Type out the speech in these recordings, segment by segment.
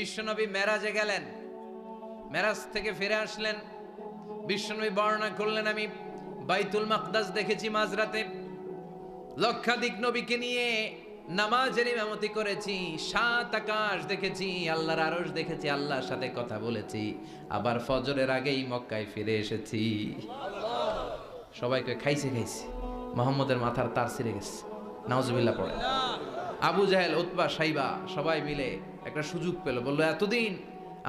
বিশ্বনবী মেরাজে গেলেন, মেরাজ থেকে ফিরে আসলেন। বিশ্বনবী বর্ণনা করলেন, আমি বাইতুল মাকদাস দেখেছি মাঝরাতে, লক্ষাধিক নবীকে নিয়ে নামাজের ইমামতি করেছি, 7 আকাশ দেখেছি, আল্লাহর আরশ দেখেছি, আল্লাহর সাথে কথা বলেছি, আবার ফজরের আগেই মক্কায় ফিরে এসেছি। সবাইকে খাইছে মোহাম্মদের মাথার তার ছিঁড়ে গেছে, নাউজুবিল্লাহ পড়ে। আবু জাহেল, উতবা, সাইবা সবাই মিলে একটা সুযোগ পেল, বললো এতদিন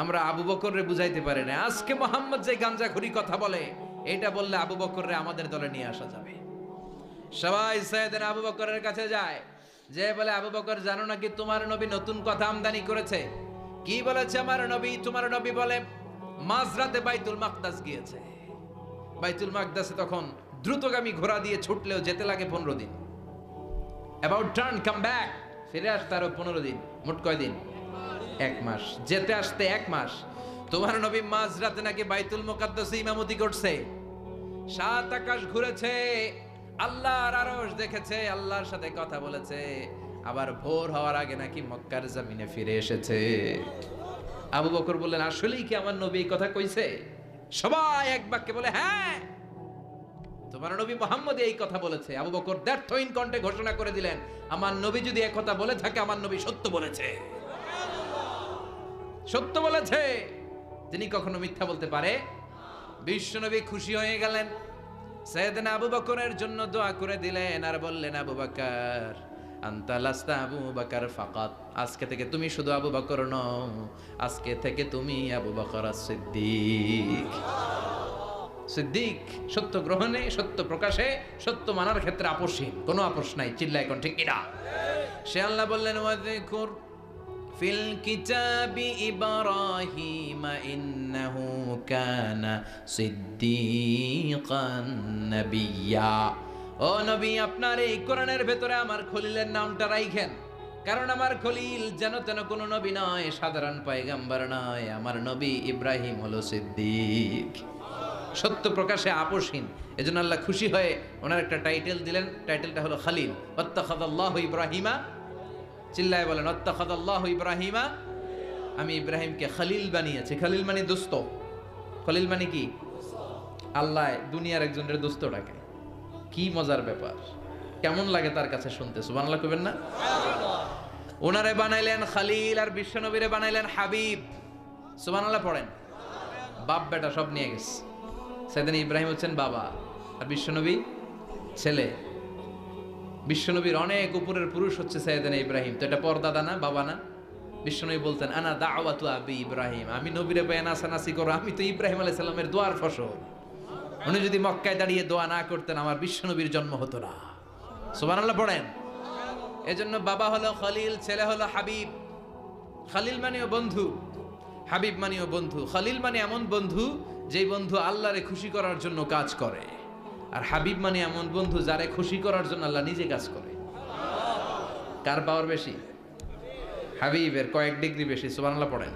আমরা আবু বকররে বুঝাইতে পারি না, আজকে মোহাম্মদ যে গাঞ্জাখুরি কথা বলে এটা বললে আবু বকররে আমাদের দলে নিয়ে আসা যাবে। সবাই সাইয়েদনা আবু বকরের কাছে যায়, যে বলে আবু বকর জানো নাকি তোমার নবী নতুন কথা আমদানি করেছে? কি বলেছে আমার নবী? তোমার নবী বলে মাঝরাতে বাইতুল মাকদাস গিয়েছে। বাইতুল মাকদাসে তখন দ্রুতগামী ঘোড়া দিয়ে ছুটলেও যেতে লাগে 15 দিন। অ্যাবাউট টার্ন কাম ব্যাক, ফিরে আসতে আরো 15 দিন, মোট কয় দিন? 1 মাস। যেতে আসতে 1 মাস। তোমার নবী মাঝরাতে নাকি বাইতুল মুকাদ্দাসে ইমামতি করছে, 7 আকাশ ঘুরেছে, আল্লাহর আরশ দেখেছে, আল্লাহর সাথে কথা বলেছে, আবার ভোর হওয়ার আগে নাকি মক্কার জমিনে ফিরে এসেছে। আবু বকর বললেন, আসলেই কি আমার নবী এই কথা কইছে? সবাই এক বাক্যে বলে, হ্যাঁ, তোমার নবী মুহাম্মদ এই কথা বলেছে। আবু বকর দ্ব্যর্থহীন কণ্ঠে ঘোষণা করে দিলেন, আমার নবী যদি এই কথা বলে থাকে, আমার নবী সত্য বলেছে, সত্য বলেছে, তিনি কখনো মিথ্যা বলতে পারে? বিশ্বনবী খুশি হয়ে গেলেন, সাইয়েদনা আবু বকরের জন্য দোয়া করে দিলেন, আর বললেন, আবু বকর আনতা লাস্তা আবু বকর ফাকাত, আজকে থেকে তুমি শুধু আবু বকর নও, আজকে থেকে তুমি আবু বকর সিদ্দিক। সিদ্দিক, সত্য গ্রহণে, সত্য প্রকাশে, সত্য মানার ক্ষেত্রে আপোষহীন, কোনো আপোষ নাই। চিল্লায় কোন ঠিক কিনা? সে আল্লাহ বললেন, ওয়াযকুর ফিল কিতাবি ইব্রাহিম ইন্নাহু কানা সিদ্দিকান নাবিয়্যা। ও নবী, আপনার এই কোরআনের ভেতরে আমার খলিলের নামটা রাখেন, কারণ আমার খলিল যেন তেন কোনো নবী নয়, সাধারণ পয়গম্বর নয়, আমার নবী ইব্রাহিম হলো সিদ্দিক, সত্য প্রকাশে আপোষহীন। এজন্য আল্লাহ খুশি হয়ে ওনার একটা টাইটেল দিলেন, টাইটেলটা হলো খলিল। ওয়াত্তাখাযাল্লাহু ইব্রাহিমা, চিল্লায় বলেন, ওয়াত্তাখাযাল্লাহু ইব্রাহিমা, আমি ইব্রাহিমকে খলিল বানিয়েছি। খলিল মানে দোস্ত। খলিল মানে কি? আল্লাহ দুনিয়ার একজনের দোস্ত ডাকে। কি মজার ব্যাপার, কেমন লাগে তার কাছে শুনতে? সুবহানাল্লাহ কইবেন না? ওনারে বানাইলেন খলিল, আর বিশ্বনবীরে বানাইলেন হাবিব। সুবহানাল্লাহ পড়েন। বাপ বেটা সব নিয়ে গেছে। সাইয়েদনা ইব্রাহিম হচ্ছেন বাবা, আর বিশ্বনবী ছেলে। বিশ্বনবীর অনেক উপরের পুরুষ হচ্ছে সাইয়েদনা ইব্রাহিম। তো এটা পরদাদা না, বাবা না? বিশ্বনবী বলতেন, আনা দাওয়াতু আবি ইব্রাহিম, আমি নবীরে পেয়ে নাচানাচি করো, আমি তো ইব্রাহিম আলাইহিস সালামের দোয়ার ফসল। উনি যদি মক্কায় দাঁড়িয়ে দোয়া না করতেন, আমার বিশ্বনবীর জন্ম হতো না। সুবহানাল্লাহ পড়েন। এজন্য বাবা হলো খলিল, ছেলে হলো হাবিব। খলিল মানেও বন্ধু, হাবিব মানেও বন্ধু। খলিল মানে এমন বন্ধু যেই বন্ধু আল্লাহরে খুশি করার জন্য কাজ করে, আর হাবিব মানে এমন বন্ধু যারে খুশি করার জন্য আল্লাহ নিজে কাজ করে। কার পাওয়ার বেশি? হাবিবের কয়েক ডিগ্রি বেশি। সুবহানাল্লাহ পড়েন।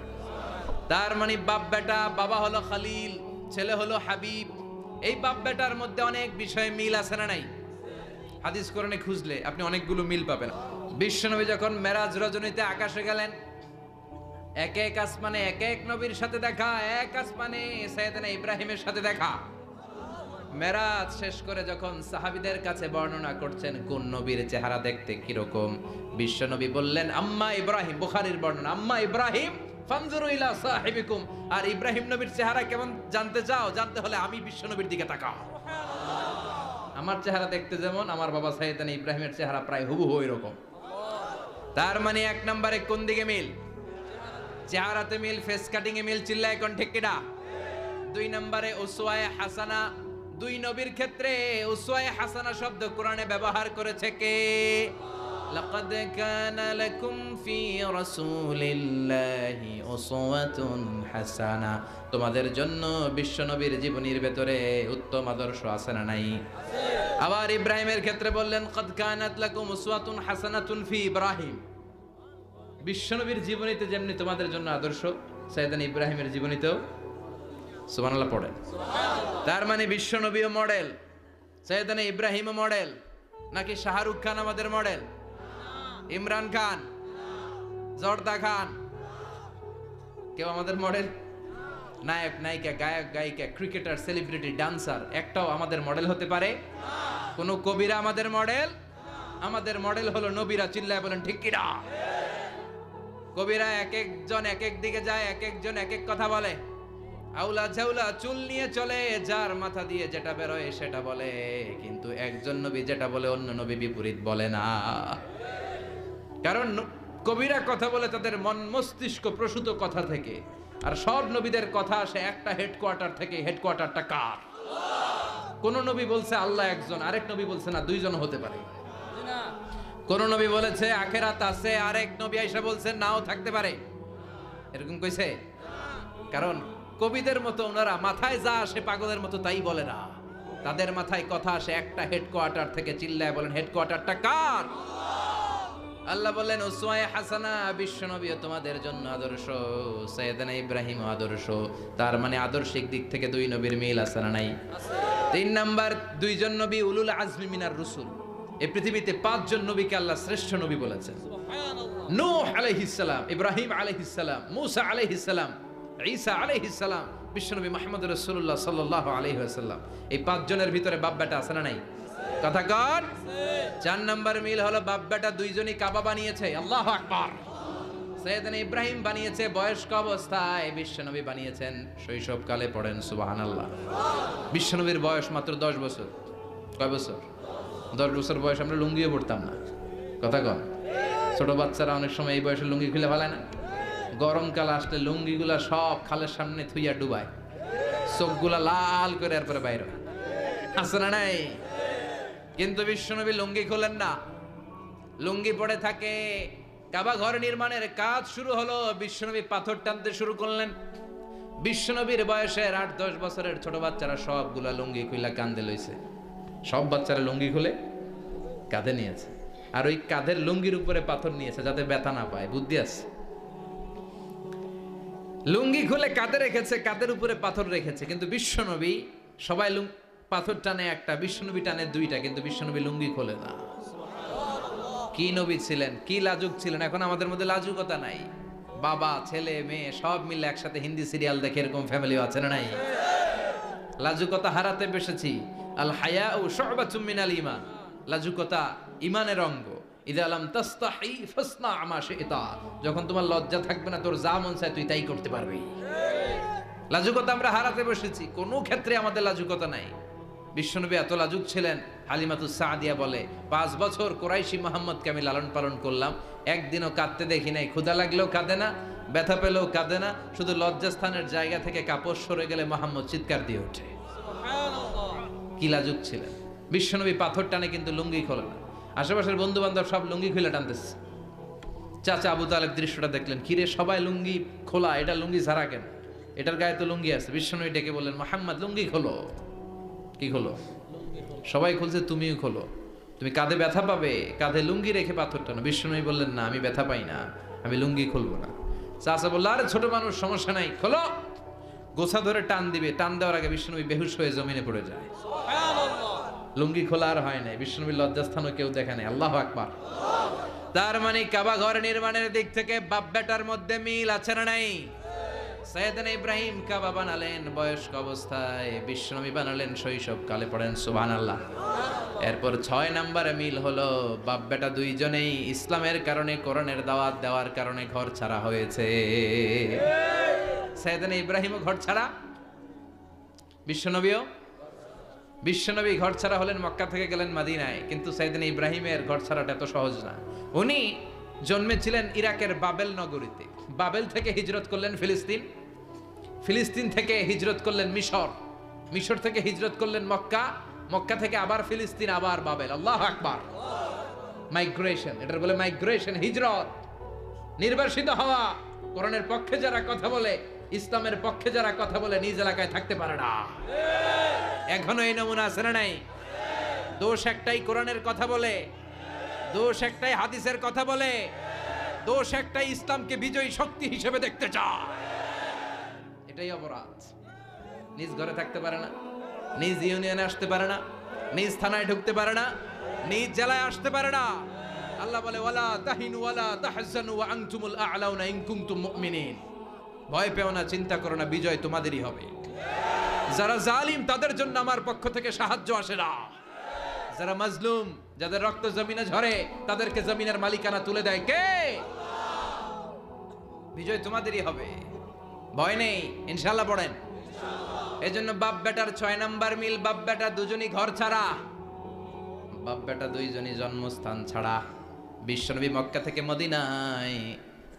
তার মানে বাপ বেটা, বাবা হলো খলিল, ছেলে হলো হাবিব। এই বাপ বেটার মধ্যে অনেক বিষয়ে মিল আছে না নাই? হাদিস কোরআনে খুঁজলে আপনি অনেকগুলো মিল পাবেন। বিশ্বনবী যখন মেরাজ রজনীতে আকাশে গেলেন, এক এক আসমানে এক এক নবীর সাথে দেখা, এক আসমানে সাইয়েদনা ইব্রাহিমের সাথে দেখা। মেরাজ শেষ করে যখন সাহাবীদের কাছে বর্ণনা করছেন কোন নবীর চেহারা দেখতে কিরকম, বিশ্বনবী বললেন, আম্মা ইব্রাহিম, বুখারীর বর্ণনা, আম্মা ইব্রাহিম ফানজুরু ইলা সাহিবিকুম, আর ইব্রাহিম নবীর চেহারা কেমন জানতে চাও? জানতে হলে আমি বিশ্বনবীর দিকে তাকাও। আমার চেহারা দেখতে যেমন, আমার বাবা সাইয়েদনা ইব্রাহিমের চেহারা প্রায় হুবহু এরকম। তার মানে 1 নম্বরে কোন দিকে মিল? চেহারাতে মিল, ফেস কাটিং এ মিল। চিল্লায় কোন ঠিক কিনা? 2 নম্বরে উসওয়ায়ে হাসানা। 2 নবীর ক্ষেত্রে উসওয়ায়ে হাসানা শব্দ কোরআনে ব্যবহার করেছে কে? লাকাদ কানা লাকুম ফি রাসূলিল্লাহি উসওয়াতুন হাসানা, তোমাদের জন্য বিশ্বনবীর জীবনীর ভেতরে উত্তম আদর্শ আছে না নাই? আবার ইব্রাহিমের ক্ষেত্রে বললেন, কাদ কানাত লাকুম উসওয়াতুন হাসানাতুন ফি ইব্রাহিম। বিশ্বনবীর জীবনীতে যেমনি তোমাদের জন্য আদর্শ, সাইয়েদনা ইব্রাহিমের জীবনীতেও। সুবহানাল্লাহ পড়েন। তার মানে বিশ্বনবীও মডেল, সাইয়েদনা ইব্রাহিমও মডেল। নাকি শাহরুখ খান আমাদের মডেল? ইমরান খান, জর্দা খান, কেউ আমাদের মডেল? নায়ক নায়িকা, গায়ক গায়িকা, ক্রিকেটার, সেলিব্রিটি, ডান্সার একটাও আমাদের মডেল হতে পারে? কোন কবিরা আমাদের মডেল? আমাদের মডেল হলো নবীরা। চিল্লায় বলেন ঠিক কিনা? কবিরা এক একজন এক এক দিকে যায়, এক একজন এক এক কথা বলে। আউলা ঝাউলা চুল নিয়ে চলে, যার মাথা দিয়ে যেটা বেরোয় সেটা বলে, কিন্তু একজন নবী যেটা বলে অন্য নবী বিপরীত বলে না। কারণ কবিরা কথা বলে তাদের মন মস্তিষ্ক প্রসূত কথা থেকে, আর সব নবীদের কথা আসে একটা হেডকোয়ার্টার থেকে। হেডকোয়ার্টারটা কার? কোন নবী বলছে আল্লাহ একজন, আরেক নবী বলছে না দুইজন হতে পারে। কোন নবী বলেছে আখেরাত আছে, আরেক নবী আইসা বলছে নাও থাকতে পারে। এরকম কইছে? কারণ কবিদের মতো ওনারা মাথায় যা আসে পাগলের মতো তাই বলে না। তাদের মাথায় কথা আসে একটা হেডকোয়ার্টার থেকে। চিল্লায় বলেন হেডকোয়ার্টারটা কার? আল্লাহ বললেন উসওয়ায়ে হাসানা, বিশ্বনবী তোমাদের জন্য আদর্শ, সাইয়েদনা ইব্রাহিম আদর্শ। তার মানে আদর্শিক দিক থেকে দুই নবীর মিল আছে না নাই? তিন নাম্বার, দুইজন নবী উলুল আজমি মিনার রুসুল। এই পৃথিবীতে পাঁচজন নবীকে আল্লাহ শ্রেষ্ঠ নবী বলেছেন। নূহ আলাইহিস সালাম, ইব্রাহিম আলাইহিস সালাম, মূসা আলাইহিস সালাম, ঈসা আলাইহিস সালাম, বিশ্বনবী মুহাম্মদ রাসূলুল্লাহ সাল্লাল্লাহু আলাইহি ওয়াসাল্লাম। এই পাঁচজনের ভিতরে বাপ বেটা আছে না নাই? কথা কর। চার নাম্বার মিল হলো বাপ বেটা দুইজনই কাবা বানিয়েছে। আল্লাহু আকবার। সাইয়েদনা ইব্রাহিম বানিয়েছে বয়স্ক অবস্থায়, বিশ্বনবী বানিয়েছেন শৈশবকালে। পড়েন সুবহানাল্লাহ। বিশ্বনবীর বয়স মাত্র 10 বছর। কয় বছর? 10 বছর বয়স আমরা লুঙ্গিও পড়তাম না। কথা কন। ছোট বাচ্চারা অনেক সময় এই বয়সে লুঙ্গি খুলে ফেলায় না? গরমকাল আসলে লুঙ্গিগুলা সব খালের সামনে থুইয়া ডুবায়, চোখগুলা লাল করে এরপরে বাইরে আছে না নাই? কিন্তু বিশ্বনবী লুঙ্গি খোলেন না, লুঙ্গি পড়ে থাকে। কাবা ঘর নির্মাণের কাজ শুরু হলো, বিশ্বনবী পাথর টানতে শুরু করলেন। বিশ্বনবীর বয়সের 8-10 বছরের ছোট বাচ্চারা সবগুলা লুঙ্গি খুইলা কাঁধে লইছে। সব বাচ্চারা লুঙ্গি খুলে কাঁধে নিয়েছে, আর ওই কাঁধের লুঙ্গির উপরে পাথর নিয়েছে যাতে ব্যথা না পায়। বুদ্ধি আছে। লুঙ্গি খুলে কাঁধে রেখেছে, কাঁধের উপরে পাথর রেখেছে। কিন্তু বিশ্বনবী, সবাই পাথর টানে একটা, বিশ্বনবী টানে দুইটা, কিন্তু বিশ্বনবী লুঙ্গি খোলে না। কি নবী ছিলেন, কি লাজুক ছিলেন! এখন আমাদের মধ্যে লাজুকতা নাই। বাবা ছেলে মেয়ে সব মিলে একসাথে হিন্দি সিরিয়াল দেখে, এরকম ফ্যামিলিও আছে না নাই? লাজুকতা হারাতে বসেছি। আল হায়াউ শু'বাতুম মিনাল ঈমান। লাজুকতা ঈমানের অঙ্গ। ইযা লাম তাস্তাহি ফাসনা মা শি'তা। যখন তোমার লজ্জা থাকবে না, তোর যা মন চায় তুই তাই করতে পারবি। লাজুকতা আমরা হারাতে বসেছি, কোনো ক্ষেত্রে আমাদের লাজুকতা নাই। বিশ্বনবী এত লাজুক ছিলেন, হালিমাতুস সাদিয়া বলে 5 বছর কুরাইশি মুহাম্মদকে আমি লালন পালন করলাম, একদিনও কাঁদতে দেখি নাই। ক্ষুধা লাগলেও কাঁদে না, ব্যথা পেলেও কাঁদে না। শুধু লজ্জাস্থানের জায়গা থেকে কাপড় সরে গেলে মুহাম্মদ চিৎকার দিয়ে ওঠে। কি লাজুক ছিলেন! বিশ্বনবী পাথর টানে কিন্তু লুঙ্গি খোলে না। আশেপাশের বন্ধু বান্ধব সব লুঙ্গি খুলে টানতেছে। চাচা আবু তালেব দৃশ্যটা দেখলেন, কিরে সবাই লুঙ্গি খোলা, এটা লুঙ্গি ছাড়া কেন? এটার গায়ে তো লুঙ্গি আছে। বিশ্বনবী ডেকে বললেন, মুহাম্মদ লুঙ্গি খোলো। কি খোলো? সবাই খুলছে, তুমিও খোলো। তুমি কাঁধে ব্যথা পাবে, কাঁধে লুঙ্গি রেখে পাথর টানো। বিশ্বনবী বললেন, না আমি ব্যথা পাই না, আমি লুঙ্গি খুলবো না। চাচা বলল, আরে ছোট মানুষ, সমস্যা নাই, খোলো। গোছা ধরে টান দিবে, টান দেওয়ার আগে বিশ্বনবী বেহুশ হয়ে জমিনে পড়ে যায়। লুঙ্গি খোলা আর হয় নাই। বিশ্বনবীর লজ্জাস্থানও কেউ দেখে নাই। আল্লাহু আকবার। তার মানে কাবা ঘর নির্মাণের দিক থেকে বাপ বেটার মধ্যে মিল আছে না নাই? সাইয়েদনা ইব্রাহিম কাবা বানালেন বয়স্ক অবস্থায়, বিশ্বনবী বানালেন শৈশবকালে। পড়েন সুবহানাল্লাহ। এরপর 6 নম্বরে মিল হলো, বাপ বেটা দুইজনেই ইসলামের কারণে, কোরআনের দাওয়াত দেওয়ার কারণে ঘর ছাড়া হয়েছে। সাইয়েদনা ইব্রাহিমও ঘর ছাড়া, বিশ্বনবী ঘর ছাড়া হলেন, মক্কা থেকে গেলেন মদিনায়। কিন্তু সাইয়েদনা ইব্রাহিমের ঘর ছাড়াটা এত সহজ না। উনি জন্মেছিলেন ইরাকের বাবেল নগরীতে। বাবেল থেকে হিজরত করলেন ফিলিস্তিন, ফিলিস্তিন থেকে হিজরত করলেন মিশর, মিশর থেকে হিজরত করলেন মক্কা, মক্কা থেকে আবার ফিলিস্তিন, আবার বাবেল। আল্লাহু আকবার। মাইগ্রেশন, এটার বলে মাইগ্রেশন, হিজরত, নির্বাসিত হওয়া। কোরআনের পক্ষে যারা কথা বলে, ইসলামের পক্ষে যারা কথা বলে, নিজ এলাকায় থাকতে পারে না। এখনো এই নমুনা আছে না নাই? দোষ একটাই, কোরআনের কথা বলে। দোষ একটাই, হাদিসের কথা বলে। দোষ একটাই, ইসলামকে বিজয়ী শক্তি হিসেবে দেখতে চায়। এটাই অপরাধ। নিজ ঘরে থাকতে পারে না, নিজ ইউনিয়নে আসতে পারে না, নিজ থানায় ঢুকতে পারে না, নিজ জেলায় আসতে পারে না। আল্লাহ বলে, ওয়ালা তাহিনু ওয়ালা তাহজানু ওয়া আনতুমুল আ'লাউনা ইন কুনতুম মুমিনিন। ভয় পেও না, চিন্তা করো না, বিজয় তোমাদেরই হবে। যারা জালিম তাদের জন্য আমার পক্ষ থেকে সাহায্য আসে না, যারা মাজলুম, যাদের রক্ত জমিনে ঝরে, তাদেরকে জমিনের মালিকানা তুলে দেয় কে? বিজয় তোমাদেরই হবে, ভয় নেই, ইনশাআল্লাহ পড়েন। এজন্য বাপ বেটার 6 নাম্বার মিল, বাপ বেটা দুজনই ঘর ছাড়া, বাপ বেটা দুইজনই জন্মস্থান ছাড়া। বিশ্বনবী মক্কা থেকে মদিনায়,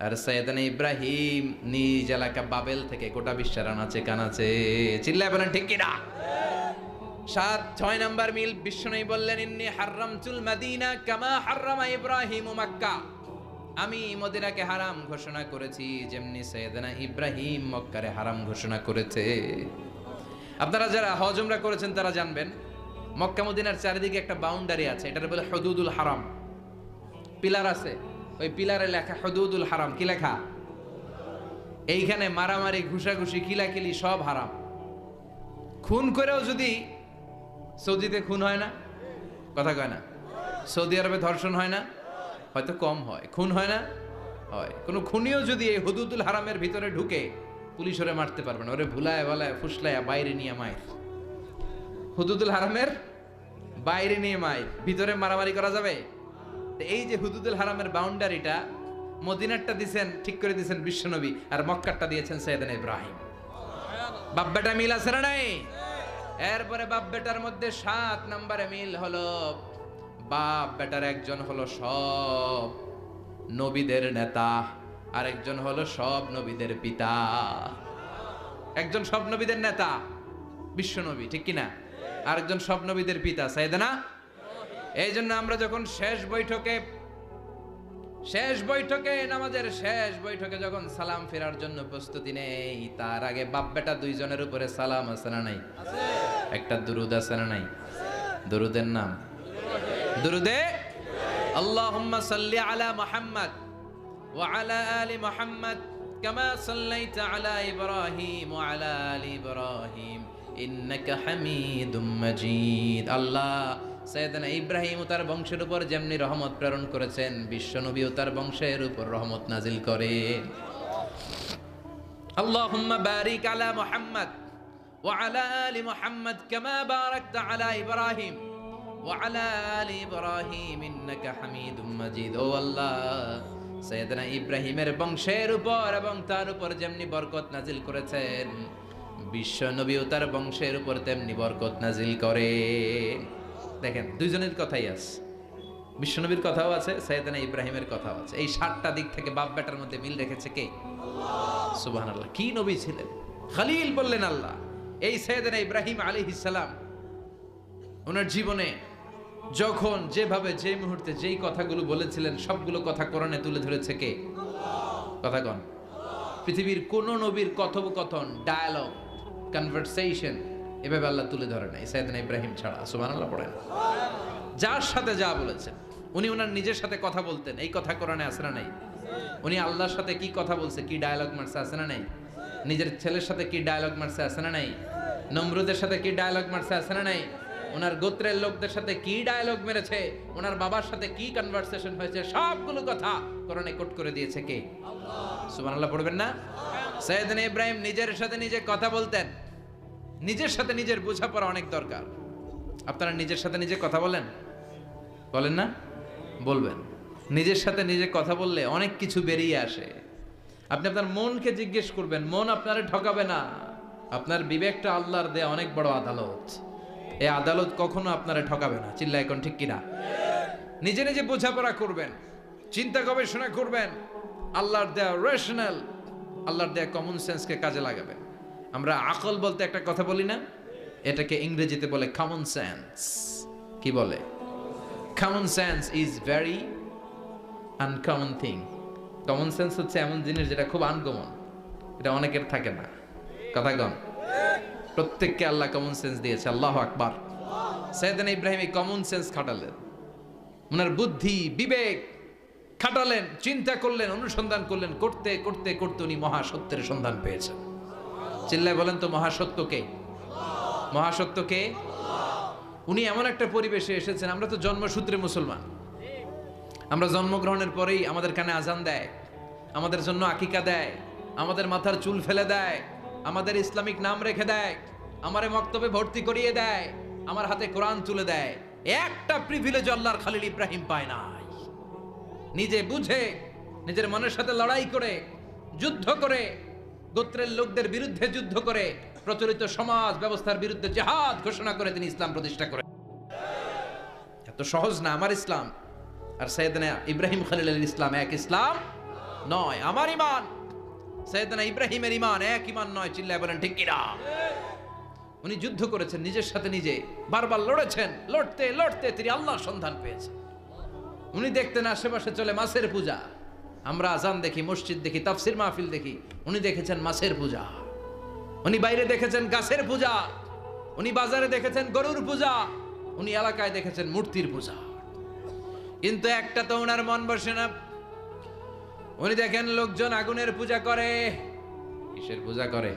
আর সাইয়েদনা ইব্রাহিম নিজ এলাকা বাবেল থেকে গোটা বিশ্বের আনাচে কানাচে। চিল্লায় বলেন ঠিক কিনা? 6 নাম্বার মিল, বিশ্বনবী বললেন ইন্নী হারামতুল মাদিনা কামা হারামা ইব্রাহিম মক্কা, আমি মদিনাকে হারাম ঘোষণা করেছি যেমনি সাইয়েদনা ইব্রাহিম মক্কারে হারাম ঘোষণা করেছে। আপনারা যারা হজ উমরা করেছেন তারা জানবেন, মক্কা মদিনার চারিদিকে একটা বাউন্ডারি আছে, এটার বলে হুদুদুল হারাম। পিলার আছে, ওই পিলারে লেখা হুদুদুল হারাম। কি লেখা? এইখানে মারামারি, ঘুষাঘুষি, কিলাকিলি সব হারাম। খুন করেও যদি, সৌদিতে খুন হয় না, কথা কয় না? সৌদি আরবে ধর্ষণ হয় না, হয়তো কম হয়, খুন হয় না, হয়। কোনো খুনিও যদি এই হুদুদুল হারামের ভিতরে ঢুকে, পুলিশ ওরে মারতে পারবে না, ওরে ভুলায় ভালায় ফুসলায় বাইরে নিয়ে মায়ের। হুদুদুল হারামের বাইরে নিয়ে মায়ের, ভিতরে মারামারি করা যাবে? এই যে হুদুদুল হারামের বাউন্ডারিটা, মদিনারটা দিয়েছেন, ঠিক করে দিয়েছেন বিশ্বনবী, আর মক্কারটা দিয়েছেন সাইয়েদনা ইব্রাহিম। বাপ বেটা মিল আছে না নাই? এরপরে বাপ বেটার মধ্যে 7 নম্বরে মিল হলো, বাপ বেটার একজন হলো সব নবীদের নেতা, আর একজন হলো সব নবীদের পিতা। একজন সব নবীদের নেতা বিশ্বনবী, ঠিক কিনা? আরেকজন সব নবীদের পিতা সাইয়েদনা। এই জন্য আমরা যখন শেষ বৈঠকে নামাজের শেষ বৈঠকে যখন সালাম ফেরার জন্য প্রস্তুতি নেই, তার আগে বাপ বেটা দুইজনের উপরে সালাম আছে না নাই? একটা দুরুদ আছে না নাই? দুরুদের নাম দুরুদে আল্লাহুম্মা সাল্লি আলা মুহাম্মদ ওয়া আলা আলি মুহাম্মদ কামা সাল্লাইতা আলা ইব্রাহিম ওয়া আলা আলি ইব্রাহিম ইন্নাকা হামিদুম মাজিদ। আল্লাহ সাইয়েদনা ইব্রাহিম ও তার বংশের উপর যেমনি রহমত প্রেরণ করেছেন, বিশ্বনবী ও তার বংশের উপর রহমত নাজিল করেন। আল্লাহুম্মা বারিক আলা মুহাম্মদ ওয়া আলা আলি মুহাম্মদ কামা বারাকতা আলা ইব্রাহিম ওয়া আলা আলি ইব্রাহিম ইন্নাকা হামিদুম মাজিদ। ও আল্লাহ, সাইয়েদনা ইব্রাহিমের বংশের উপর এবং তার উপর যেমনি বরকত নাজিল করেছেন, বিশ্বনবী ও তার বংশের উপর তেমনি বরকত নাজিল করে। দেখেন, দুইজনের কথাই আছে, বিশ্বনবীর কথাও আছে, সাইয়েদনা ইব্রাহিমের কথাও আছে। এই 7টা দিক থেকে বাপ বেটার মধ্যে মিল রেখেছে কে? সুবহানাল্লাহ। কি নবী ছিলেন, খলিল বললেন আল্লাহ। এই সাইয়েদনা ইব্রাহিম আলাইহিস সালাম ওনার জীবনে যখন যেভাবে যে মুহূর্তে যেই কথাগুলো বলেছিলেন, সবগুলো কথা কোরআনে তুলে ধরেছে কে? কথা কন। পৃথিবীর কোন নবীর কথোপকথন, ডায়ালগ, কনভারসেশন এভাবে আল্লাহ তুলে ধরে নাই সাইয়েদনা ইব্রাহিম ছাড়া। সুবহানাল্লাহ পড়েন। যার সাথে যা বলেছেন, উনি ওনার নিজের সাথে কথা বলতেন, এই কথা কোরআনে আছে না নাই? উনি আল্লাহর সাথে কি কথা বলছে, কি ডায়ালগ মারছে, আছে না নাই? নিজের ছেলের সাথে কি ডায়ালগ মারছে, আছে না নাই? নমরুদের সাথে কি ডায়ালগ মারছে, আছে না নাই? ওনার গোত্রের লোকদের সাথে কি ডায়ালগ মেরেছে, ওনার বাবার সাথে কি কনভারসেশন হয়েছে, সবগুলো কথা কোরআনে কোট করে দিয়েছে কে? আল্লাহ। সুবহানাল্লাহ পড়বেন না? সাইয়েদনা ইব্রাহিম নিজের সাথে নিজে কথা বলতেন। নিজের সাথে নিজের বোঝাপড়া অনেক দরকার। আপনারা নিজের সাথে নিজে কথা বলেন? বলেন না? বলবেন। নিজের সাথে নিজে কথা বললে অনেক কিছু বেরিয়ে আসে। আপনি আপনার মনকে জিজ্ঞেস করবেন, মন আপনারে ঠকাবে না। আপনার বিবেকটা আল্লাহর দেয়া অনেক বড় আদালত, এই আদালত কখনো আপনারে ঠকাবে না। চিল্লা এখন ঠিক কিনা? নিজে নিজে বোঝাপড়া করবেন, চিন্তা গবেষণা করবেন, আল্লাহর দেয়া রেশনাল, আল্লাহর দেয়া কমন সেন্সকে কাজে লাগাবেন। আমরা আকল বলতে একটা কথা বলি না, এটাকে ইংরেজিতে বলে কমন সেন্স। কি বলে? Common sense is very uncommon thing. Common sense হচ্ছে এমন জিনিস যেটা খুব আনকমন, এটা অনেকের থাকে না। কথা কন। প্রত্যেককে আল্লাহ কমন সেন্স দিয়েছে। আল্লাহু আকবার। সাইয়েদনা ইব্রাহিম এই কমন সেন্স খাটালেন, ওনার বুদ্ধি বিবেক খাটালেন, চিন্তা করলেন, অনুসন্ধান করলেন, করতে করতে করতে উনি মহাসত্যের সন্ধান পেয়েছেন। চিল্লায় বলেন তো মহাসত্য কে? মহাসত্য কে? উনি এমন একটা পরিবেশে এসেছেন, আমরা তো জন্মসূত্রে মুসলমান, আমরা জন্মগ্রহণের পরেই আমাদের কানে আজান দেয়, আমাদের জন্য আকিকা দেয়, আমাদের মাথার চুল ফেলে দেয়, আমাদের ইসলামিক নাম রেখে দেয়, আমারে মক্তবে ভর্তি করিয়ে দেয়, আমার হাতে কোরআন তুলে দেয়। একটা প্রিভিলেজ আল্লাহর খলিল ইব্রাহিম পায় নাই। নিজে বুঝে নিজের মনের সাথে লড়াই করে, যুদ্ধ করে, গোত্রের লোকদের বিরুদ্ধে যুদ্ধ করে, প্রচলিত সমাজ ব্যবস্থার বিরুদ্ধে জিহাদ ঘোষণা করে তিনি ইসলাম প্রতিষ্ঠা করেন। এত সহজ না আমার ইসলাম আর সাইয়েদনা ইব্রাহিম খলিলের ইসলাম এক ইসলাম নয়। আমার ঈমান সাইয়েদনা ইব্রাহিমের ঈমান এক ঈমান নয়। চিল্লায় বলেন ঠিক কিনা? উনি যুদ্ধ করেছেন নিজের সাথে নিজে, বারবার লড়েছেন, লড়তে লড়তে তিনি আল্লাহর সন্ধান পেয়েছেন। উনি দেখতেন আশেপাশে চলে মাছের পূজা। আমরা আজান দেখি, মসজিদ দেখি, তাফসির মাহফিল দেখি, উনি দেখেছেন মাছের পূজা। উনি বাইরে দেখেছেন গাছের পূজা, উনি বাজারে দেখেছেন গরুর পূজা, উনি এলাকায় দেখেছেন মূর্তির পূজা। কিন্তু একটা তো ওনার মন বসে না। উনি দেখেন লোকজন আগুনের পূজা করে। কিসের পূজা করে?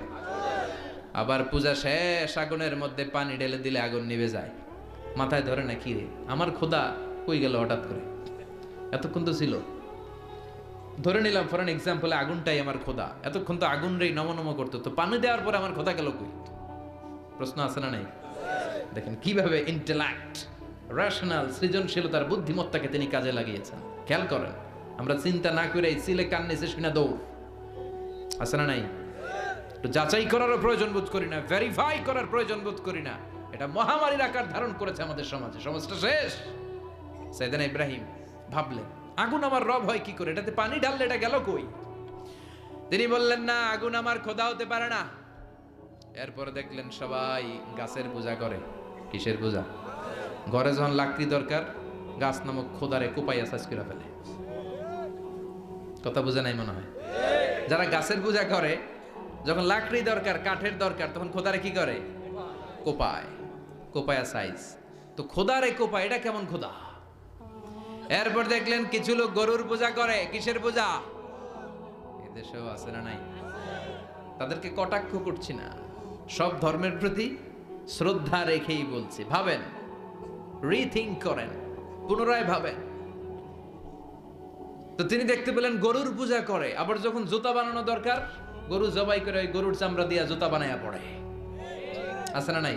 আবার পূজা শেষ, আগুনের মধ্যে পানি ঢেলে দিলে আগুন নিভে যায়। মাথায় ধরে না, কি রে আমার খোদা কই গেল হঠাৎ করে? এতক্ষণ তো ছিল। ধরে নিলাম ফর এন এক্সাম্পল, আগুনটাই আমার খোদা। এতক্ষণ তো আগুন রে নম করতো, তো পানি দেওয়ার পরে আমার খোদা গেল কই? প্রশ্ন আছে না নাই? দেখেন কিভাবে ইন্টেলেক্ট, রেশনাল, সৃজনশীলতার বুদ্ধিমত্তাকে তিনি কাজে লাগিয়েছেন। খেয়াল করেন, আমরা চিন্তা না করে সিলে কান নিচে শুনে দৌড়। আছে না নাই? একটু যাচাই করারও প্রয়োজন বোধ করি না, ভেরিফাই করার প্রয়োজন বোধ করি না। এটা মহামারীর আকার ধারণ করেছে আমাদের সমাজে। সমাজটা শেষ। সাইয়েদনা ইব্রাহিম ভাবলেন, আগুন আমার রব হয় কি করে? এটাতে পানি ঢাললে এটা গেল কই? তিনি বললেন, না, আগুন আমার খোদা হতে পারে না। এরপর দেখলেন সবাই গাছের পূজা করে। কিসের পূজা? ঘরে যখন লাকড়ি দরকার, গাছ নামক খোদারে কোপাইয়া সাজ করে ফেলে। কথা বোঝা নাই মনে হয়? যারা গাছের পূজা করে, যখন লাকড়ি দরকার, কাঠের দরকার, তখন খোদারে কি করে? কোপায়। কোপায়া সাইজ। তো খোদারে কোপায়, এটা কেমন খোদা? এরপর দেখলেন কিছু লোক গরুর পূজা করে। কিসের পূজা? এদেশেও আছে না নাই? তাদেরকে কটাক্ষ করছি না, সব ধর্মের প্রতি শ্রদ্ধা রেখেই বলছি। ভাবেন, রিথিঙ্ক করেন, পুনরায় ভাবেন। তো তিনি দেখতে পেলেন গরুর পূজা করে। আবার যখন জুতা বানানো দরকার, গরু জবাই করে ওই গরুর চামড়া দিয়া জুতা বানায়া পড়ে। আছে না নাই?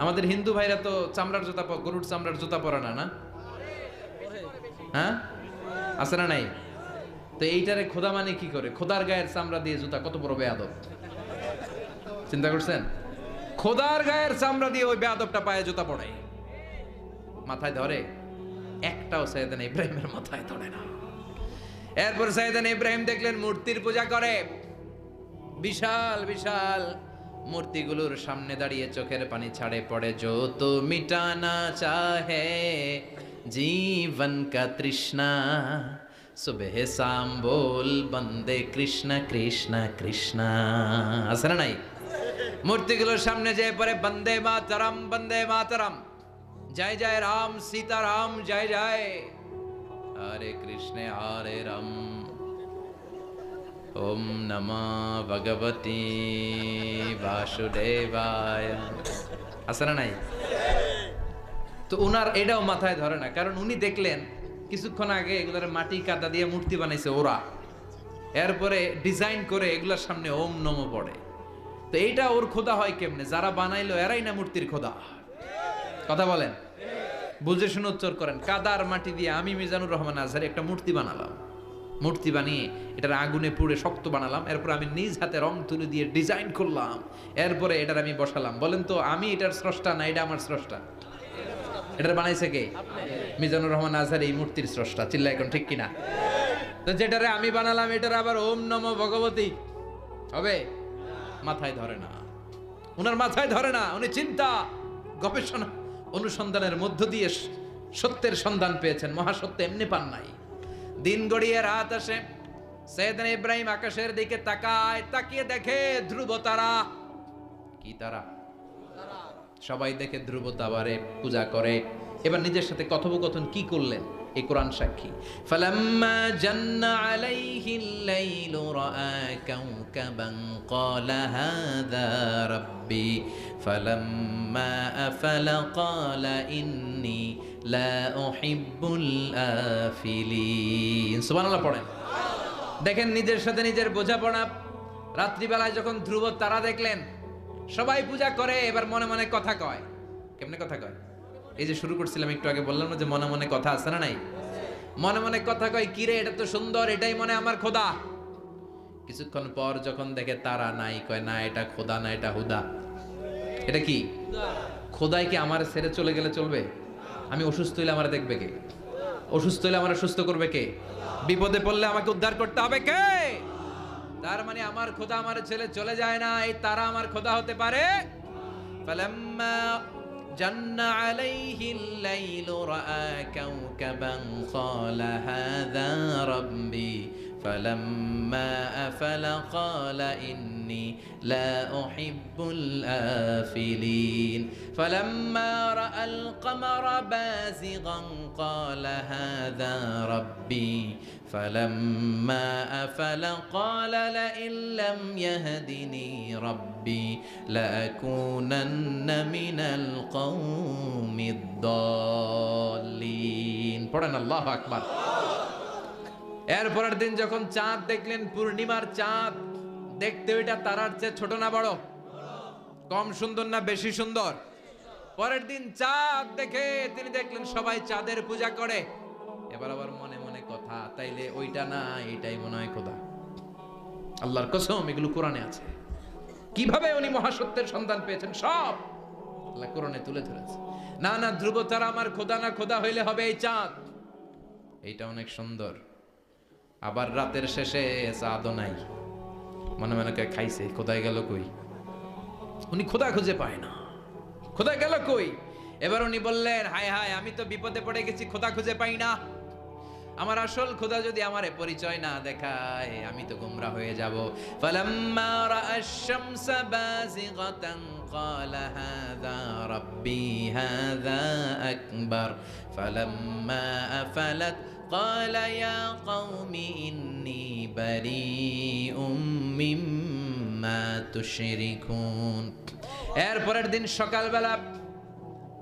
আমাদের হিন্দু ভাইরা তো চামড়ার জুতা, গরুর চামড়ার জুতা পরে না, না? হ্যাঁ, আছে না নাই? তো এইটারে খোদা মানে কি করে? খোদার গায়ের চামড়া দিয়ে জুতা, কত বড় বেয়াদব! চিন্তা করছেন? খোদার গায়ের চামড়া দিয়ে ওই বেয়াদবটা পায়ে জুতা পড়ে। মাথায় ধরে? একটাও সাইয়েদনা ইব্রাহিমের মাথায় ধরে না। এরপর সাইয়েদনা ইব্রাহিম দেখলেন মূর্তির পূজা করে। বিশাল বিশাল মূর্তিগুলোর সামনে দাঁড়িয়ে চোখের পানি ছাড়ে পড়ে। जो तो मिटाना चाहे जीवन का तृष्णा, सुबह शाम बोल बंदे कृष्ण कृष्ण कृष्ण। আছে না নাই? মূর্তিগুলোর সামনে যেয়ে পড়ে বন্দে মাতরম, বন্দে মাতরম, জয় জয় রাম সীতা রাম, জয় জয় হরে কৃষ্ণ হরে রাম, ওম নমঃ ভগবতে বাসুদেবায়। আছে না নাই? তো উনার এটাও মাথায় ধরে না, কারণ উনি দেখলেন কিছুক্ষণ আগে এগুলোর মাটি কাদা দিয়ে মূর্তি বানাইছে ওরা। এরপরে ডিজাইন করে এগুলোর সামনে ওম নমঃ পড়ে। তো এইটা ওর খোদা হয় কেমনে? যারা বানাইলো এরাই না মূর্তির খোদা। কথা বলেন, বুঝে শুনে উচ্চারণ করেন। কাদার মাটি দিয়ে আমি মিজানুর রহমান আজহারি একটা মূর্তি বানালাম। মূর্তি বানিয়ে এটার আগুনে পুড়ে শক্ত বানালাম। এরপর আমি নিজ হাতে রং তুলে দিয়ে ডিজাইন করলাম। এরপরে এটার আমি বসালাম। বলেন তো, আমি এটার স্রষ্টা না এটা আমার স্রষ্টা? এটার বানাইছে কে? মিজানুর রহমান আজহারি এই মূর্তির স্রষ্টা। চিল্লা এখন ঠিক কিনা? তো যেটারে আমি বানালাম এটার আবার ওম নমঃ ভগবতী হবে? মাথায় ধরে না, উনার মাথায় ধরে না। উনি চিন্তা, গবেষণা, অনুসন্ধানের মধ্য দিয়ে সত্যের সন্ধান পেয়েছেন। মহাসত্য এমনি পান নাই। দিন গড়িয়ে রাত আসে। সাইয়েদনা ইব্রাহিম আকাশের দিকে তাকায়, তাকিয়ে দেখে ধ্রুব তারা। কি তারা? সবাই দেখে ধ্রুব তারারে পূজা করে। এবার নিজের সাথে কথোপকথন কি করলেন এই কোরআন সাক্ষী। ফালাম্মা জান্না আলাইহিল লাইলু রাআ কাওকাবান ক্বালা হাযা রাব্বি ফালাম্মা আফালা ক্বালা ইন্নী লা উহিব্বুল আফিলিন। সুবহানাল্লাহ পড়েন। দেখেন নিজের সাথে নিজের বোঝাপড়া। রাত্রিবেলায় যখন ধ্রুব তারা দেখলেন, সবাই পূজা করে, এবার মনে মনে কথা কয়। কেমনে কথা কয়? এই যে শুরু করছিলাম একটু আগে, বললাম না যে মনে মনে কথা আছে না নাই? মনে মনে কথা কয়, কিরে এটা তো সুন্দর, এটাই মনে আমার খোদা। কিছুক্ষণ পর যখন দেখে তারা নাই, কয় না এটা খোদা না, এটা হুদা। এটা কি? খোদাই কি আমার ছেড়ে চলে গেলে চলবে? আমি অসুস্থ হইলে আমার দেখবে কে? অসুস্থ হইলে আমার সুস্থ করবে কে? বিপদে পড়লে আমাকে উদ্ধার করতে হবে কে? তার মানে আমার খোদা আমার ছেলে চলে যায় না, এই তারা আমার খোদা হতে পারে। ফালাম্মা জান্না আলাইহিল লাইলু রাআ কাওকাবান ক্বালা হাযা রাব্বি ফালাম্মা আফালা ক্বালা ইন্নী লা উহিব্বুল আফিলিন ফালাম্মা রাআল কমারা বাযিগান ক্বালা হাযা রাব্বি فلما أفل قال لئن لم يهدني ربي لأكونن من القوم الضالين পড়েন আল্লাহু আকবার। এরপরের দিন যখন চাঁদ দেখলেন, পূর্ণিমার চাঁদ, দেখতে ওইটা তারার চেয়ে ছোট না বড়? কম সুন্দর না বেশি সুন্দর? পরের দিন চাঁদ দেখে তিনি দেখলেন সবাই চাঁদের পূজা করে। এবার আবার মনে মনে কথা, তাইলে ওইটা না এটাই মনে হয় খোদা। আল্লাহর কসম, এগুলো কোরআনে আছে। কিভাবে উনি মহাসত্যের সন্ধান পেয়েছেন সব আল্লাহ কোরআনে তুলে ধরেছে। না না, ধ্রুব তারা আমার খোদা না, খোদা হইলে হবে এই চাঁদ। এইটা অনেক সুন্দর। আবার রাতের শেষে চাঁদও নাই, মনে মনে খাইছে খোদায় গেল কই? উনি খোদা খুঁজে পায় না, খোদা গেল কই? এবার উনি বললেন, হায় হায়, আমি তো বিপদে পড়ে গেছি, খোদা খুঁজে পাই না। আমার আসল খোদা যদি আমারে পরিচয় না দেখায়, আমি তো গোমরাহ হয়ে যাব। ফালাম্মা রাআশ শামসা বাযিগাতান ক্বালা হাযা রাব্বি হাযা আকবার ফালাম্মা আফালাত ক্বালা ইয়া কওমি ইন্নী বারীউম মিম্মা তুশরিকুন। এরপরের দিন সকালবেলা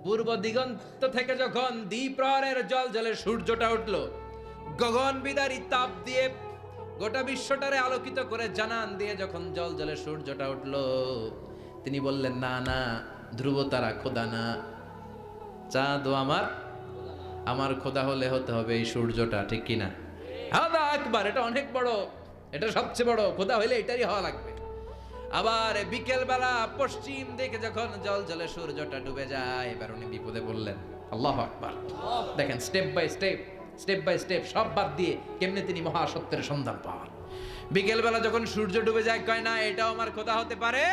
পূর্ব দিগন্ত থেকে যখন দ্বিপ্রহরের জলজলে সূর্যটা উঠলো, গগন বিদারী তাপ দিয়ে গোটা বিশ্বটারে আলোকিত করে জানান দিয়ে যখন জলজলে সূর্যটা উঠলো, তিনি বললেন, না না, ধ্রুব তারা খোদা না, চাঁদও আমার খোদা হলে হতে হবে এই সূর্যটা, ঠিক কিনা? হাদা আকবার, এটা অনেক বড়, এটা সবচেয়ে বড়, খোদা হইলে এটারই হওয়া লাগবে। আবার বিকেল বেলা পশ্চিম দিকে যখন জলজলে সূর্যটা ডুবে যায়, এবার উনি বিপদে বললেন। আল্লাহু আকবার। দেখেন স্টেপ বাই স্টেপ সব বাদ দিয়ে কেমনে তিনি মহাসত্যের সন্ধান পান। বিকেল বেলা যখন সূর্য ডুবে যায়, কয় না এটাও আমার খোদা হতে পারে।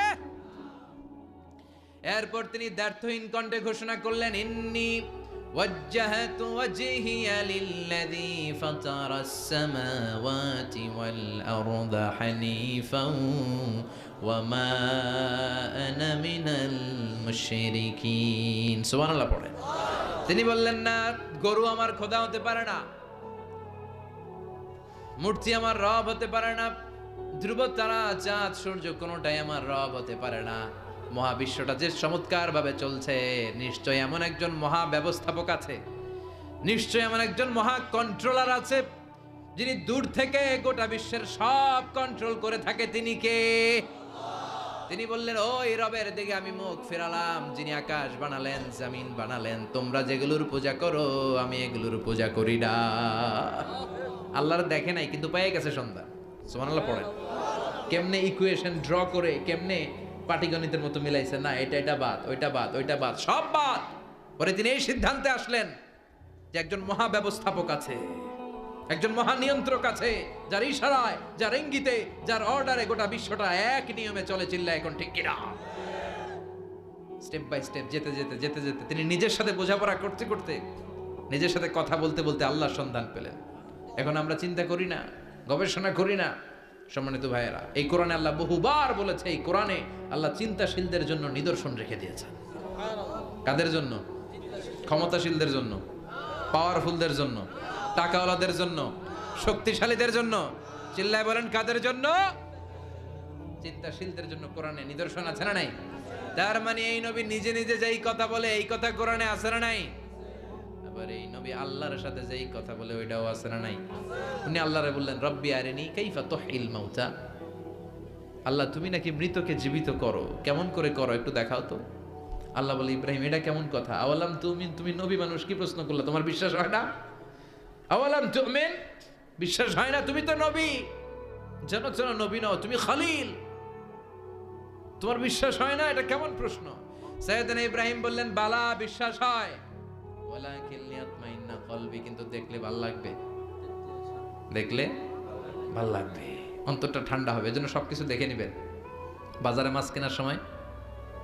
এরপর তিনি দ্ব্যর্থহীন কণ্ঠে ঘোষণা করলেন, ইন্নী ওয়াজ্জাহতু ওয়াজহিয়া লিল্লাযী ফাতারাস সামাওয়াতি ওয়াল আরদা হানিফান ওয়া মা আনা মিনাল মুশরিকিন। সুবহানাল্লাহ পড়ে। তিনি বললেন, না, গরু আমার খোদা হতে পারে না, মূর্তি আমার রব হতে পারে না, ধ্রুব তারা চাঁদ সূর্য কোনোটাই আমার রব হতে পারে না। মহাবিশ্বটা যে চমৎকার ভাবে চলছে, নিশ্চয় এমন একজন মহা ব্যবস্থাপক আছে, নিশ্চয় এমন একজন মহা কন্ট্রোলার আছে, যিনি দূর থেকে গোটা বিশ্বের সব কন্ট্রোল করে থাকে। তিনি কে? তিনি বললেন, ওই রবের দিকে আমি মুখ ফেরালাম, যিনি আকাশ বানালেন, জমিন বানালেন। তোমরা যেগুলোর পূজা করো, আমি এগুলোর পূজা করি না। আল্লাহর দেখে নাই, কিন্তু পেয়ে গেছে সন্ধান। সুবহানাল্লাহ পড়েন। কেমনে ইকুয়েশন ড্র করে, কেমনে পাটিগণিতের মতো মিলাইছে, না এটা বাদ, ওইটা বাদ, ওইটা বাদ, সব বাদ। পরে তিনি এই সিদ্ধান্তে আসলেন যে একজন মহা ব্যবস্থাপক আছে, একজন মহা নিয়ন্ত্রক আছে, যার ইশারায়, যার ইঙ্গিতে, যার অর্ডারে গোটা বিশ্বটা এক নিয়মে চলে। চিল্লা এখন ঠিক কিনা? স্টেপ বাই স্টেপ যেতে যেতে তিনি নিজের সাথে বোঝাপড়া করতে করতে, নিজের সাথে কথা বলতে বলতে আল্লাহর সন্ধান পেলেন। এখন আমরা চিন্তা করি না, গবেষণা করি না। সম্মানিত ভাইয়েরা, এই কোরআনে আল্লাহ বহুবার বলেছে, এই কোরআনে আল্লাহ চিন্তাশীলদের জন্য নিদর্শন রেখে দিয়েছেন। কাদের জন্য? ক্ষমতাশীলদের জন্য, পাওয়ারফুলদের জন্য, টাকাওয়ালাদের জন্য, শক্তিশালীদের জন্য। চিল্লায় বলেন, কাদের জন্য? চিন্তাশীলদের জন্য কোরআনে নিদর্শন আছে না নাই? তার মানে এই নবী নিজে নিজে যেই কথা বলে, এই কথা কোরআনে আছে না নাই? আকবার, এই নবী আল্লাহর সাথে যেই কথা বলে ওইটাও আছে না নাই? উনি আল্লাহরে বললেন রব্বি আরিনি কাইফা তুহিল মাউতা, আল্লাহ তুমি নাকি মৃতকে জীবিত করো, কেমন করে করো একটু দেখাও তো। আল্লাহ বলে ইব্রাহিম এটা কেমন কথা, আওয়ালাম তুমিন, তুমি নবী মানুষ কি প্রশ্ন করলে, তোমার বিশ্বাস হয় না? আওয়ালাম তুমিন, বিশ্বাস হয় না? তুমি তো নবী, জানো নবী নও, তুমি খলিল, তোমার বিশ্বাস হয় না? এটা কেমন প্রশ্ন? সাইয়েদনা ইব্রাহিম বললেন বালা, বিশ্বাস হয়, ওয়ালাকিন লিয়াতমাইন্না কলবি, কিন্তু দেখলে ভাল লাগবে, দেখলে ভাল লাগবে, অন্তরটা ঠান্ডা হবে, এজন্য সবকিছু দেখে নেবেন। বাজারে মাছ কেনার সময়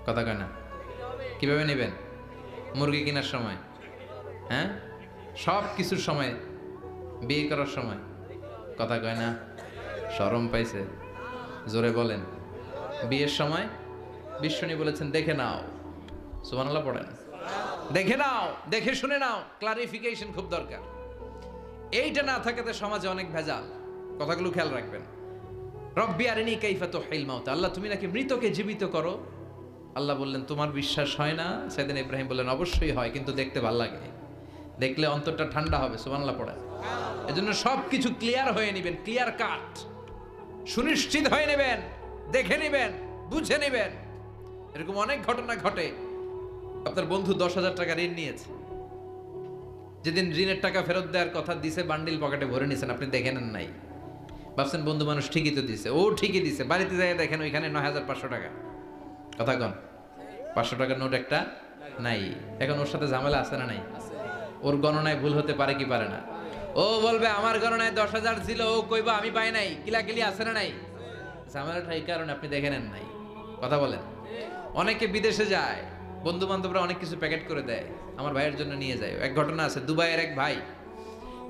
কথা কয় না, কিভাবে নেবেন? মুরগি কেনার সময়, হ্যাঁ, সব কিছুর সময়, বিয়ে করার সময় কথা কয় না, শরম পাইছে, জোরে বলেন। বিয়ের সময় বিশ্বনী বলেছেন দেখে নাও, সুবহানাল্লাহ পড়েন, দেখে নাও, দেখে শুনে নাও, ক্লারিফিকেশন খুব দরকার। এইটা না থাকাতে সমাজে অনেক ভেজাল, কথাগুলো খেয়াল রাখবেন। রব্বি আরিনি কাইফা তুহিল মাউতা, আল্লাহ তুমি নাকি মৃতকে জীবিত করো। আল্লাহ বললেন তোমার বিশ্বাস হয় না? সাইয়েদনা ইব্রাহিম বললেন অবশ্যই হয়, কিন্তু দেখতে ভালো লাগে, দেখলে অন্তরটা ঠান্ডা হবে, সুবহানাল্লাহ পড়েন। এজন্য সবকিছু ক্লিয়ার হয়ে নেবেন, ক্লিয়ার কাট, সুনিশ্চিত হয়ে নেবেন, দেখে নেবেন, বুঝে নেবেন। এরকম অনেক ঘটনা ঘটে। আপনার বন্ধু 10,000 টাকা ঋণ নিয়েছে, যেদিন ঋণের টাকা ফেরত দেওয়ার কথা দিছে বান্ডিল পকেটে ভরে নিয়েছেন, আপনি দেখে নেন নাই, ভাবছেন বন্ধু মানুষ ঠিকই তো দিছে, ও ঠিকই দিছে, বাড়িতে যাই দেখেন ওইখানে 9,500 টাকা। কথা কন, 500 টাকার নোট একটা নাই। এখন ওর সাথে ঝামেলা আছে না নাই? ওর গণনায় ভুল হতে পারে কি পারে না? ও বলবে আমার গণনায় 10,000 ছিল, ও কইবা আমি পাই নাই, কিলাকিলি আছে না নাই? ঝামেলাটা এই কারণে আপনি দেখে নেন নাই। কথা বলেন। অনেকে বিদেশে যায়, বন্ধু বান্ধবরা অনেক কিছু প্যাকেট করে দেয়, আমার ভাইয়ের জন্য নিয়ে যায়। এক ঘটনা আছে, দুবাইয়ের এক ভাই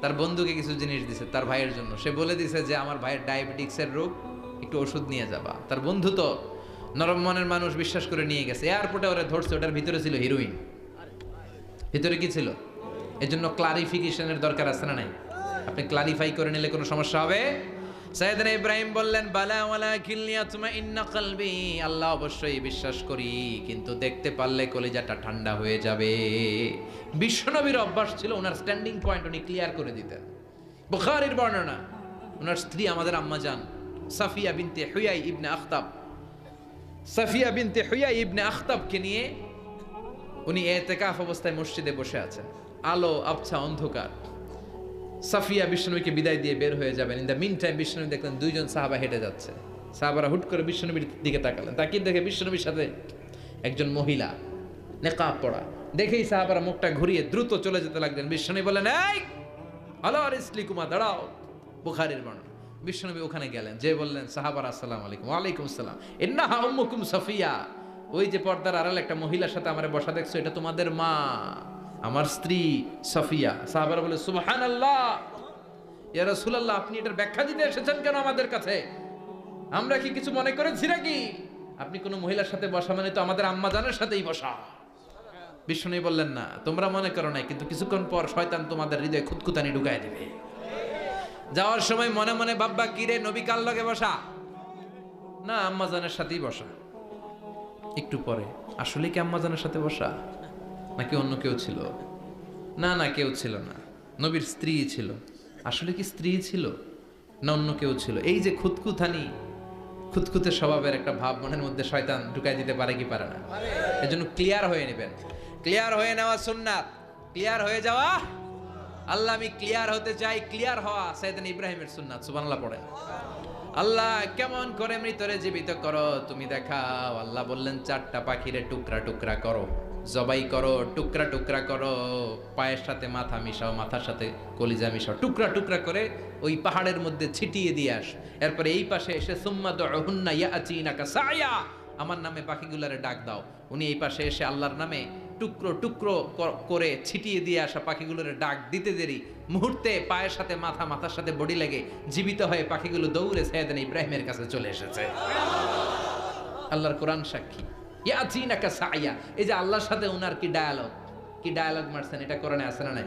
তার বন্ধুকে কিছু জিনিস দিছে তার ভাইয়ের জন্য, সে বলে দিছে যে আমার ভাইয়ের ডায়াবেটিক্সের রোগ, একটু ওষুধ নিয়ে যাবা। তার বন্ধু তো নরম মনের মানুষ, বিশ্বাস করে নিয়ে গেছে। এয়ারপোর্টে ওরা ধরছে, ওটার ভিতরে ছিল হিরোইন। ভিতরে কি ছিল? এজন্য ক্লারিফিকেশনের দরকার আছে না নাই? আপনি ক্লারিফাই করে নিলে কোনো সমস্যা হবে? সাইয়েদনা ইব্রাহিম বললেন বালা ওয়ালাকিন লিয়াতমাইন্না কলবি, আল্লাহ অবশ্যই বিশ্বাস করি, কিন্তু দেখতে পারলে কলিজাটা ঠান্ডা হয়ে যাবে। বিশ্বনবীর অভ্যাস ছিল ওনার স্ট্যান্ডিং পয়েন্ট উনি ক্লিয়ার করে দিতেন। বুখারীর বর্ণনা, ওনার স্ত্রী আমাদের আম্মা জান সাফিয়া বিনতে হুয়াই ইবনে আখতাব, সাফিয়া বিনতে হুয়াই ইবনে আখতাবকে নিয়ে উনি ইতিকাফ অবস্থায় মসজিদে বসে আছেন, আলো আবছা অন্ধকার। সাফিয়া বিশ্বনবীকে বিদায় দিয়ে বের হয়ে যাবেন। ইন দ্য মিন টাইম বিশ্বনবী দেখলেন 2 জন সাহাবা হেঁটে যাচ্ছে। সাহাবারা হুট করে বিশ্বনবীর দিকে তাকালেন, তাকিয়ে দেখে বিশ্বনবীর সাথে একজন মহিলা, নেকাব পরা। দেখেই সাহাবারা মুখটা ঘুরিয়ে দ্রুত চলে যেতে লাগলেন। বিশ্বনবী বললেন এই আলা রিসলিকুমা, দাঁড়াও। বুখারীর বর্ণনা। বিশ্বনবী ওখানে গেলেন, যে বললেন সাহাবারা আসসালামু আলাইকুম। ওয়ালাইকুম আসসালাম। ইন্নাহা উম্মুকুম সাফিয়া, ওই যে পর্দার আড়ালে একটা মহিলার সাথে আমারে বসা দেখছো, এটা তোমাদের মা, আমার স্ত্রী সাফিয়া। সাহাবারা বলে সুবহানাল্লাহ, ইয়া রাসূলুল্লাহ, আপনি এটার ব্যাখ্যা দিতে এসেছেন কেন আমাদের কাছে? আমরা কি কিছু মনে করেছি নাকি? আপনি কোন মহিলার সাথে বসা মানে তো আমাদের আম্মা জানের সাথেই বসা। বিষ্ণু বললেন না, তোমরা মনে করো না, কিন্তু কিছুক্ষণ পর শয়তান তোমাদের হৃদয়ে খুঁতখুঁতানি ঢুকায় দিবে। যাওয়ার সময় মনে মনে ভাববা কি রে, নবী কার লগে বসা? না, আম্মা জানের সাথেই বসা। একটু পরে আসলে কি আম্মা জানের সাথে বসা, নাকি অন্য কেউ ছিল? না না, কেউ ছিল না, নবীর স্ত্রী ছিল। আসলে কি স্ত্রী ছিল না অন্য কেউ ছিল? এই যে খুঁতখুঁতানি, খুঁতখুঁতে স্বভাবের একটা ভাব মনের মধ্যে শয়তান ঢুকাই দিতে পারে কি পারে না? এজন্য ক্লিয়ার হয়ে নেবেন। ক্লিয়ার হয়ে নেওয়া সুন্নাত, ক্লিয়ার হয়ে যাওয়া। আল্লাহ আমি ক্লিয়ার হতে চাই, ক্লিয়ার হওয়া সাইয়েদনা ইব্রাহিমের সুন্নাত। সুবহানাল্লাহ পড়েন। আল্লাহ কেমন করে মৃতরে জীবিত করো তুমি দেখাও। আল্লাহ বললেন 4টা পাখিরে টুকরা টুকরা করো, জবাই করো, টুকরা টুকরা করো, পায়ের সাথে মাথা মিশাও, মাথার সাথে কলিজা মিশাও, টুকরা টুকরা করে ওই পাহাড়ের মধ্যে ছিটিয়ে দিয়ে আস। এরপরে এই পাশে এসে সুম্মা দুহুন্না ইয়াতিনাকা সায়া, আমার নামে পাখিগুলারে ডাক দাও। উনি এই পাশে এসে আল্লাহর নামে টুকরো টুকরো করে ছিটিয়ে দিয়ে আসা পাখিগুলোর ডাক দিতে দেরি মুহূর্তে পায়ের সাথে মাথা, মাথার সাথে বডি লেগে জীবিত হয়ে পাখিগুলো দৌড়ে সাইয়েদনা ইব্রাহিমের কাছে চলে এসেছে। আল্লাহর কোরআন সাক্ষী। ইয়াতিনাকা সায়া, এই যে আল্লাহর সাথে উনার কি ডায়ালগ মারছেন, এটা কোরআনে আছে না নাই?